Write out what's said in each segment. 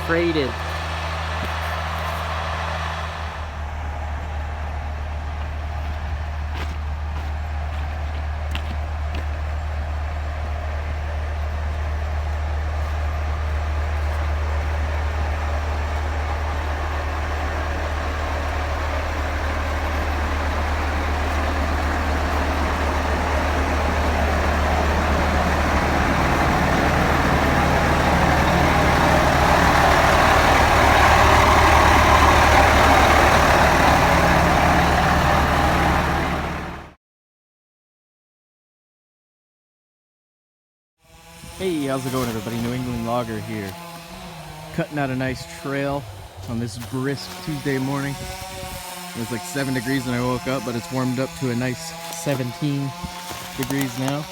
freighted. Hey, how's it going everybody? New England Logger here. Cutting out a nice trail on this brisk Tuesday morning. It was like 7 degrees when I woke up, but it's warmed up to a nice 17 degrees now.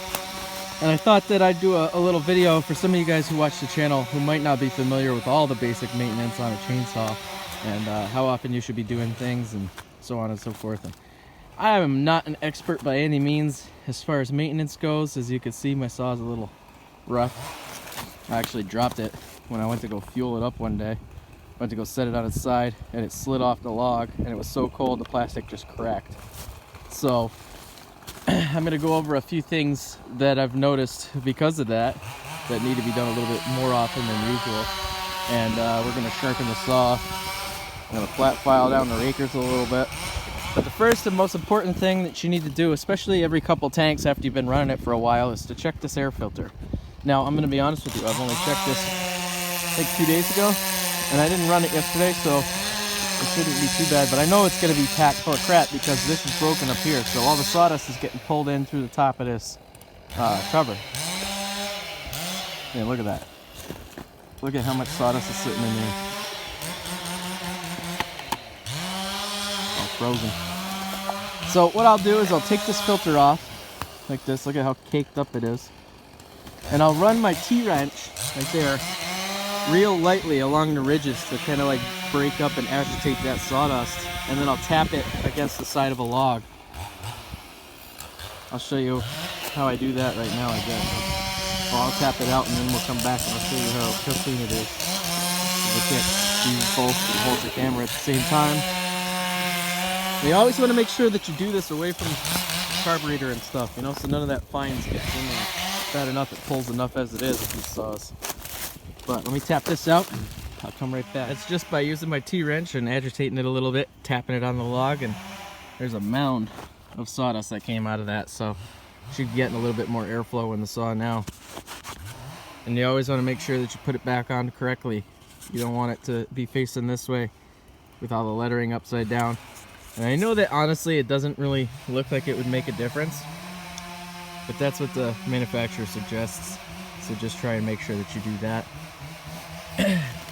And I thought that I'd do a little video for some of you guys who watch the channel who might not be familiar with all the basic maintenance on a chainsaw and how often you should be doing things and so on and so forth. And I am not an expert by any means as far as maintenance goes. As you can see, my saw is a little rough. I actually dropped it when I went to go fuel it up one day. Went to go set it on its side and it slid off the log, and it was so cold the plastic just cracked. So I'm going to go over a few things that I've noticed because of that need to be done a little bit more often than usual. And we're going to sharpen the saw. I'm going to flat file down the rakers a little bit. But the first and most important thing that you need to do, especially every couple tanks after you've been running it for a while, is to check this air filter. Now, I'm going to be honest with you, I've only checked this like 2 days ago, and I didn't run it yesterday, so it shouldn't be too bad. But I know it's going to be packed full of crap because this is broken up here, so all the sawdust is getting pulled in through the top of this cover. Yeah, look at that. Look at how much sawdust is sitting in there. All frozen. So what I'll do is I'll take this filter off like this. Look at how caked up it is. And I'll run my T-wrench right there real lightly along the ridges to kind of like break up and agitate that sawdust. And then I'll tap it against the side of a log. I'll show you how I do that right now, I guess. Well, I'll tap it out and then we'll come back and I'll show you how clean it is. I can't do both and hold the camera at the same time. You always want to make sure that you do this away from the carburetor and stuff, you know, so none of that fines gets in there. Bad enough, it pulls enough as it is with these saws. But let me tap this out and I'll come right back. It's just by using my T-wrench and agitating it a little bit, tapping it on the log, and there's a mound of sawdust that came out of that, so should be getting a little bit more airflow in the saw now. And you always want to make sure that you put it back on correctly. You don't want it to be facing this way with all the lettering upside down. And I know that honestly it doesn't really look like it would make a difference, but that's what the manufacturer suggests, so just try and make sure that you do that.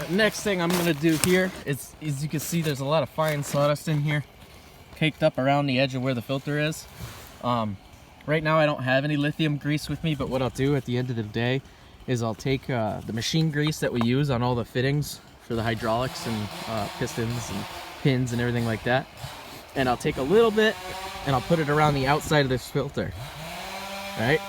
Next thing I'm going to do here is, as you can see, there's a lot of fine sawdust in here, caked up around the edge of where the filter is. Right now I don't have any lithium grease with me, but what I'll do at the end of the day is I'll take the machine grease that we use on all the fittings for the hydraulics and pistons and pins and everything like that, and I'll take a little bit and I'll put it around the outside of this filter. Right,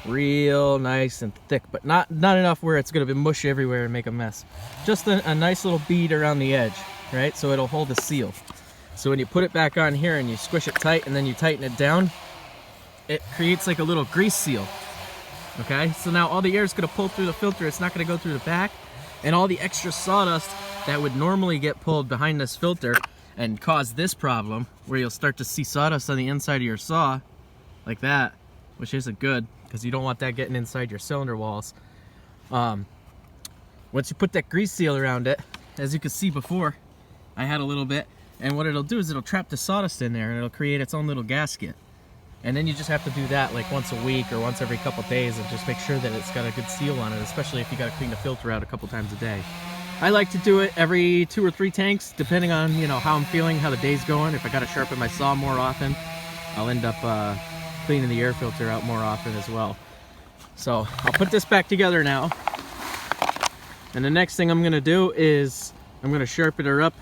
real nice and thick, but not enough where it's going to be mush everywhere and make a mess. Just a nice little bead around the edge, right, so it'll hold the seal. So when you put it back on here and you squish it tight and then you tighten it down, it creates like a little grease seal. Okay, so now all the air is going to pull through the filter, it's not going to go through the back, and all the extra sawdust that would normally get pulled behind this filter and cause this problem where you'll start to see sawdust on the inside of your saw like that, which isn't good because you don't want that getting inside your cylinder walls. Once you put that grease seal around it, as you can see before, I had a little bit, and what it'll do is it'll trap the sawdust in there and it'll create its own little gasket. And then you just have to do that like once a week or once every couple days and just make sure that it's got a good seal on it, especially if you got to clean the filter out a couple times a day. I like to do it every 2 or 3 tanks, depending on, you know, how I'm feeling, how the day's going. If I got to sharpen my saw more often, I'll end up cleaning the air filter out more often as well. So I'll put this back together now, and the next thing I'm gonna do is I'm gonna sharpen her up.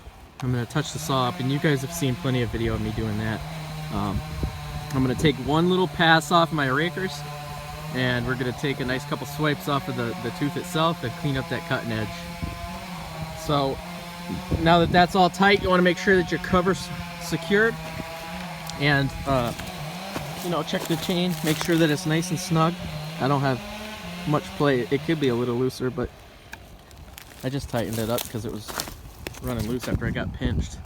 I'm gonna touch the saw up, and you guys have seen plenty of video of me doing that. I'm gonna take one little pass off my rakers, and we're gonna take a nice couple swipes off of the tooth itself and clean up that cutting edge. So now that that's all tight, you want to make sure that your cover's secured, and you know, check the chain, make sure that it's nice and snug. I don't have much play. It could be a little looser, but I just tightened it up because it was running loose after I got pinched.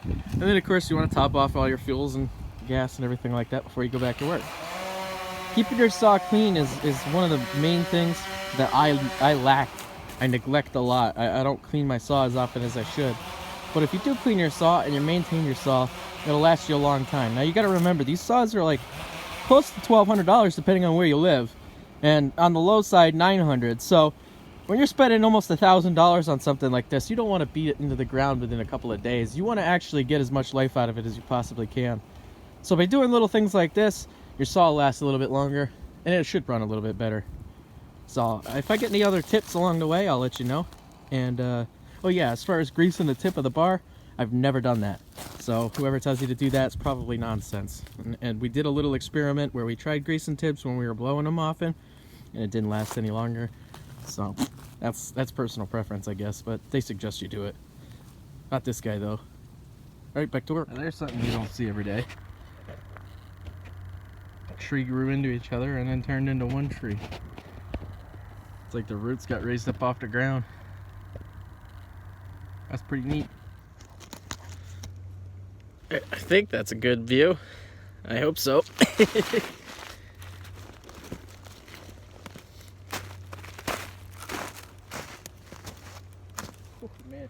And then of course you want to top off all your fuels and gas and everything like that before you go back to work. Keeping your saw clean is one of the main things that I lack. I neglect a lot. I don't clean my saw as often as I should. But if you do clean your saw and you maintain your saw, it'll last you a long time. Now you got to remember, these saws are like close to $1,200 depending on where you live, and on the low side $900. So when you're spending almost $1,000 on something like this, you don't want to beat it into the ground within a couple of days. You want to actually get as much life out of it as you possibly can. So by doing little things like this, your saw lasts a little bit longer and it should run a little bit better. So if I get any other tips along the way, I'll let you know. And oh yeah, as far as greasing the tip of the bar, I've never done that. So whoever tells you to do that is probably nonsense. And we did a little experiment where we tried greasing tips when we were blowing them often, and it didn't last any longer. So that's personal preference, I guess, but they suggest you do it. Not this guy though. All right, back to work. Now, there's something you don't see every day. A tree grew into each other and then turned into one tree. It's like the roots got raised up off the ground. That's pretty neat. I think that's a good view. I hope so. Oh, man.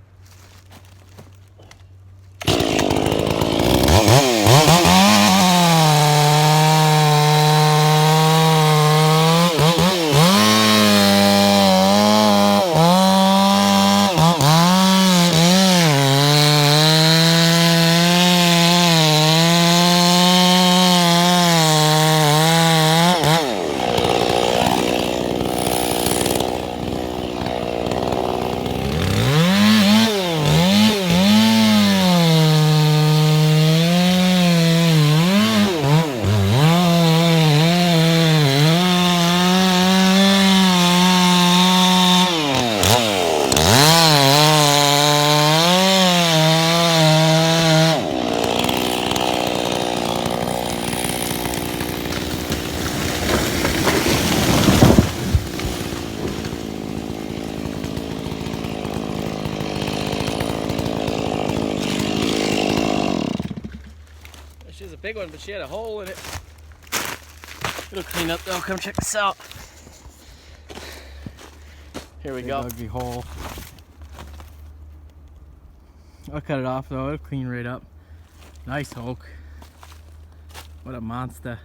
She's a big one, but she had a hole in it. It'll clean up though. Come check this out. Here we go. Ugly hole. I'll cut it off though. It'll clean right up. Nice Hulk. What a monster.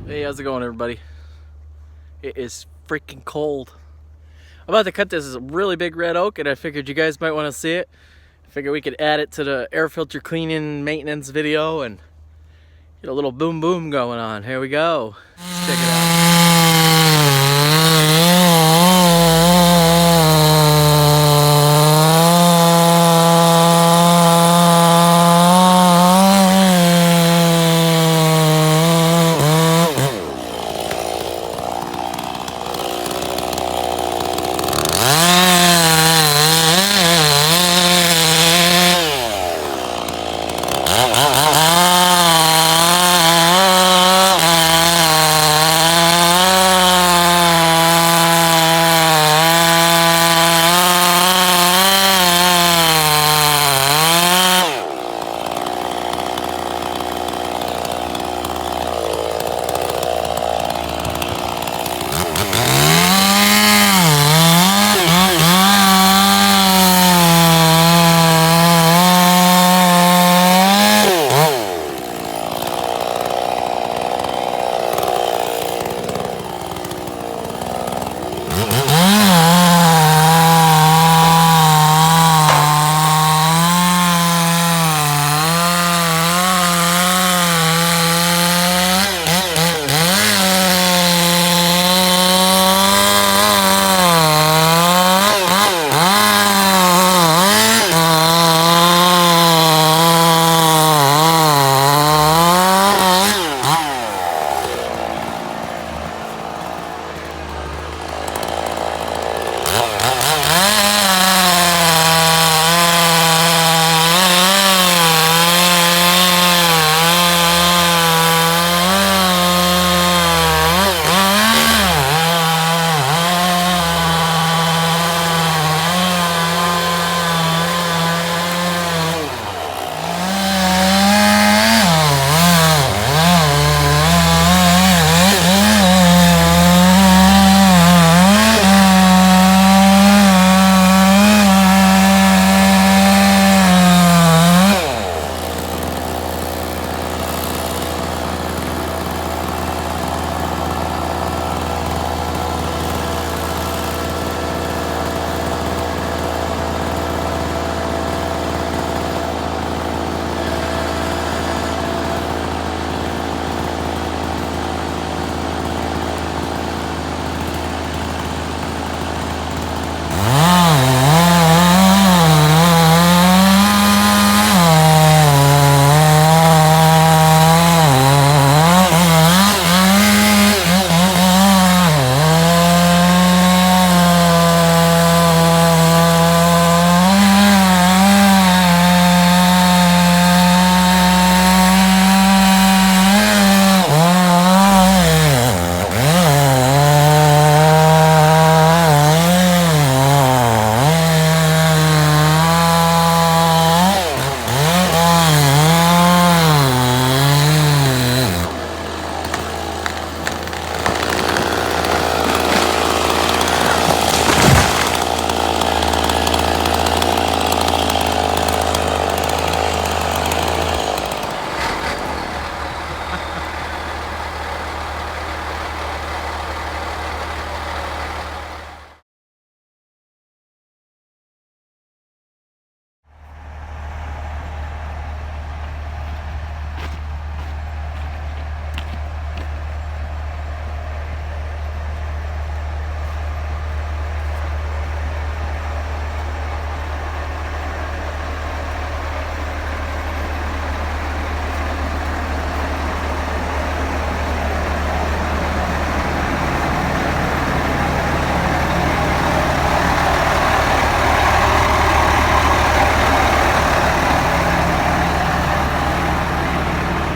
Hey, how's it going, everybody? It is freaking cold. I'm about to cut this really big red oak, and I figured you guys might want to see it. I figured we could add it to the air filter cleaning maintenance video and get a little boom boom going on. Here we go. Let's check it